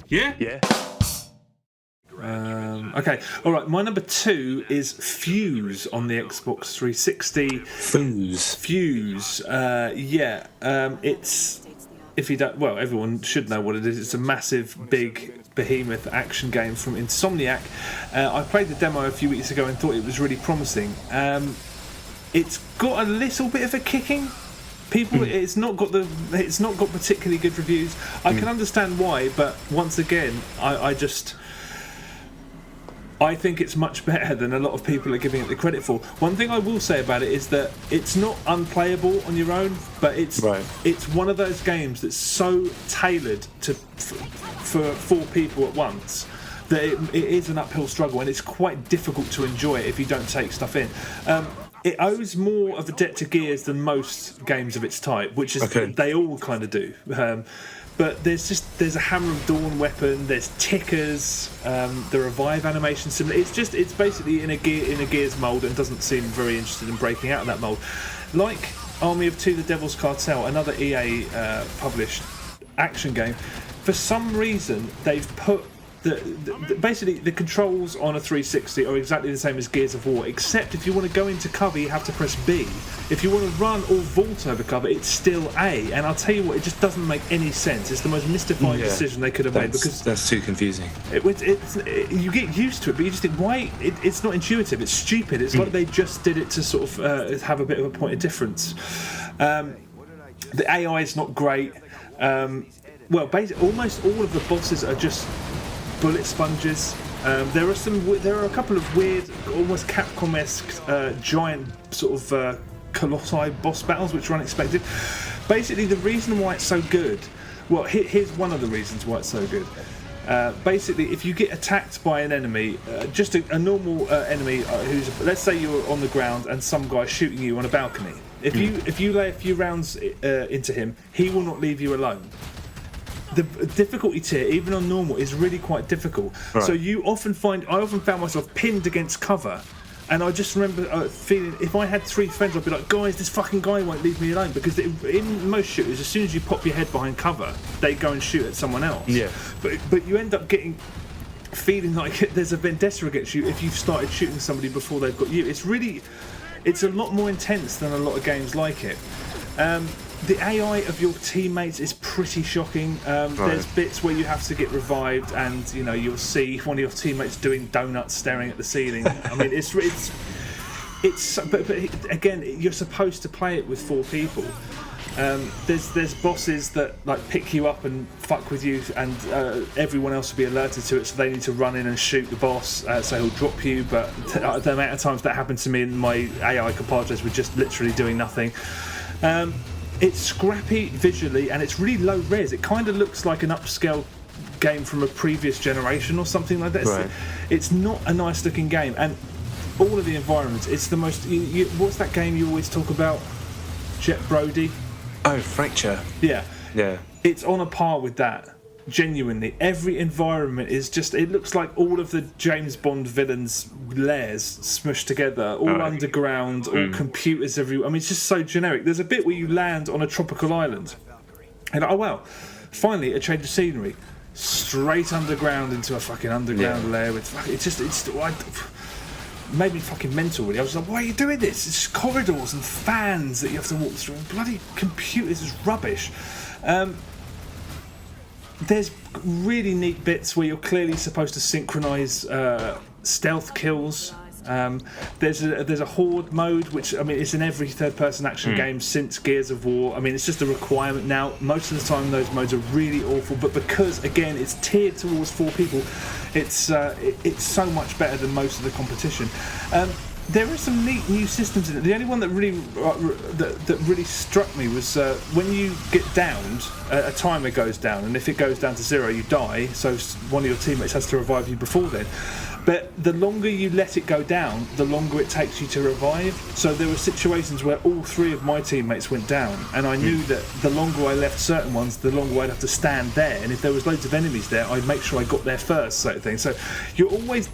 Yeah? Yeah. Okay, all right. My number 2 is Fuse on the Xbox 360. Fuse. It's, if you don't, well, everyone should know what it is. It's a massive, big behemoth action game from Insomniac. I played the demo a few weeks ago and thought it was really promising. It's got a little bit of a kicking. It's not got particularly good reviews. I can understand why, but once again, I think it's much better than a lot of people are giving it the credit for. One thing I will say about it is that it's not unplayable on your own, but it's one of those games that's so tailored for 4 people at once that it is an uphill struggle, and it's quite difficult to enjoy it if you don't take stuff in. It owes more of a debt to Gears than most games of its type, which is they all kind of do. But there's a Hammer of Dawn weapon, there's tickers, the revive animation similar. It's basically in a Gears mold and doesn't seem very interested in breaking out of that mold. Like Army of Two: The Devil's Cartel, another EA published action game. For some reason, they've put basically the controls on a 360 are exactly the same as Gears of War, except if you want to go into cover you have to press B. If you want to run or vault over cover, it's still A. And I'll tell you what, it just doesn't make any sense. It's the most mystifying decision they could have made, because that's too confusing. You get used to it, but you just think, why? It's not intuitive. It's stupid. It's like they just did it to sort of have a bit of a point of difference. The AI is not great. Well, basically, almost all of the bosses are just bullet sponges. There are a couple of weird, almost Capcom-esque giant sort of colossi boss battles which are unexpected. Basically, the reason why it's so good, well, here's one of the reasons why it's so good. Basically, if you get attacked by an enemy, just a normal enemy who's, let's say you're on the ground and some guy's shooting you on a balcony. If you lay a few rounds into him, he will not leave you alone. The difficulty tier, even on normal, is really quite difficult. Right. So I often found myself pinned against cover, and I just remember feeling, if I had 3 friends, I'd be like, guys, this fucking guy won't leave me alone, because in most shooters, as soon as you pop your head behind cover, they go and shoot at someone else. Yeah. But you end up feeling like there's a vendetta against you if you've started shooting somebody before they've got you. It's a lot more intense than a lot of games like it. The AI of your teammates is pretty shocking. There's bits where you have to get revived, and you'll see one of your teammates doing donuts, staring at the ceiling. I mean, but again, you're supposed to play it with 4 people. There's bosses that like pick you up and fuck with you, and everyone else will be alerted to it, so they need to run in and shoot the boss, so he'll drop you. But the amount of times that happened to me, and my AI compadres were just literally doing nothing. It's scrappy visually, and it's really low res. It kind of looks like an upscale game from a previous generation or something like that. Right. It's not a nice looking game, and all of the environments, it's the most... what's that game you always talk about? Jet Brody? Oh, Fracture. Yeah. Yeah. It's on a par with that. Genuinely, every environment is just... It looks like all of the James Bond villains' lairs smushed together, all underground, all computers everywhere. I mean, it's just so generic. There's a bit where you land on a tropical island, and oh wow, finally a change of scenery. Straight underground into a fucking underground lair with... made me fucking mental, really. I was like, why are you doing this? It's just corridors and fans that you have to walk through. Bloody computers is rubbish. There's really neat bits where you're clearly supposed to synchronise stealth kills. There's a horde mode, which, I mean, it's in every third-person action game since Gears of War. I mean, it's just a requirement now. Most of the time, those modes are really awful, but because, again, it's tiered towards 4 people, it's so much better than most of the competition. There are some neat new systems in it. The only one that really struck me was when you get downed, a timer goes down, and if it goes down to 0, you die. So one of your teammates has to revive you before then. But the longer you let it go down, the longer it takes you to revive. So there were situations where all 3 of my teammates went down, and I knew that the longer I left certain ones, the longer I'd have to stand there. And if there was loads of enemies there, I'd make sure I got there first, sort of thing. So you're always...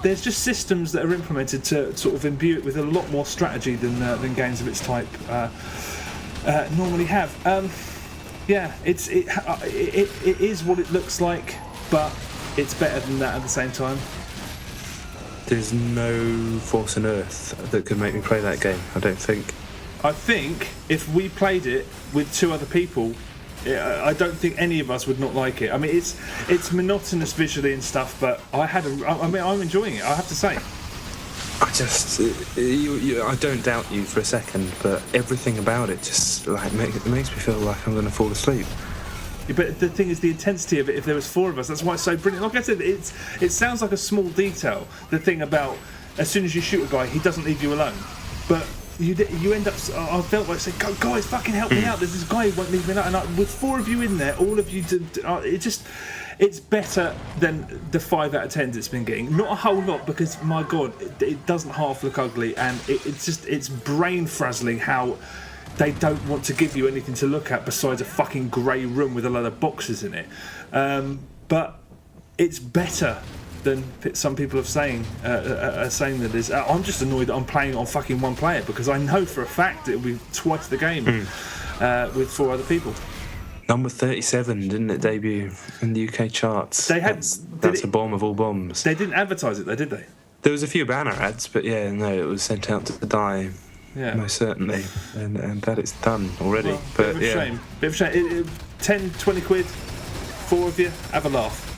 There's just systems that are implemented to sort of imbue it with a lot more strategy than games of its type normally have. Yeah, it is what it looks like, but it's better than that at the same time. There's no force on earth that could make me play that game, I don't think. I think if we played it with 2 other people, I don't think any of us would not like it. I mean, it's monotonous visually and stuff, but I'm enjoying it, I have to say. I don't doubt you for a second, but everything about it just like makes me feel like I'm going to fall asleep. Yeah, but the thing is, the intensity of it. If there was 4 of us, that's why it's so brilliant. Like I said, it sounds like a small detail. The thing about as soon as you shoot a guy, he doesn't leave you alone. But you end up. I felt like saying, "Guys, fucking help me out! There's this guy who won't leave me alone." And with 4 of you in there, all of you did. It's better than the 5 out of 10s it's been getting. Not a whole lot, because my god, it doesn't half look ugly, and it's brain frazzling how they don't want to give you anything to look at besides a fucking grey room with a lot of boxes in it. But it's better than some people are saying that it is. I'm just annoyed that I'm playing on fucking 1 player, because I know for a fact it'll be twice the game with 4 other people. Number 37, didn't it debut in the UK charts? That's a bomb of all bombs. They didn't advertise it though, did they? There was a few banner ads, but yeah, no, it was sent out to die. Yeah. Most certainly, and that it's done already. Well, bit of a shame. 10, 20 quid, 4 of you, have a laugh.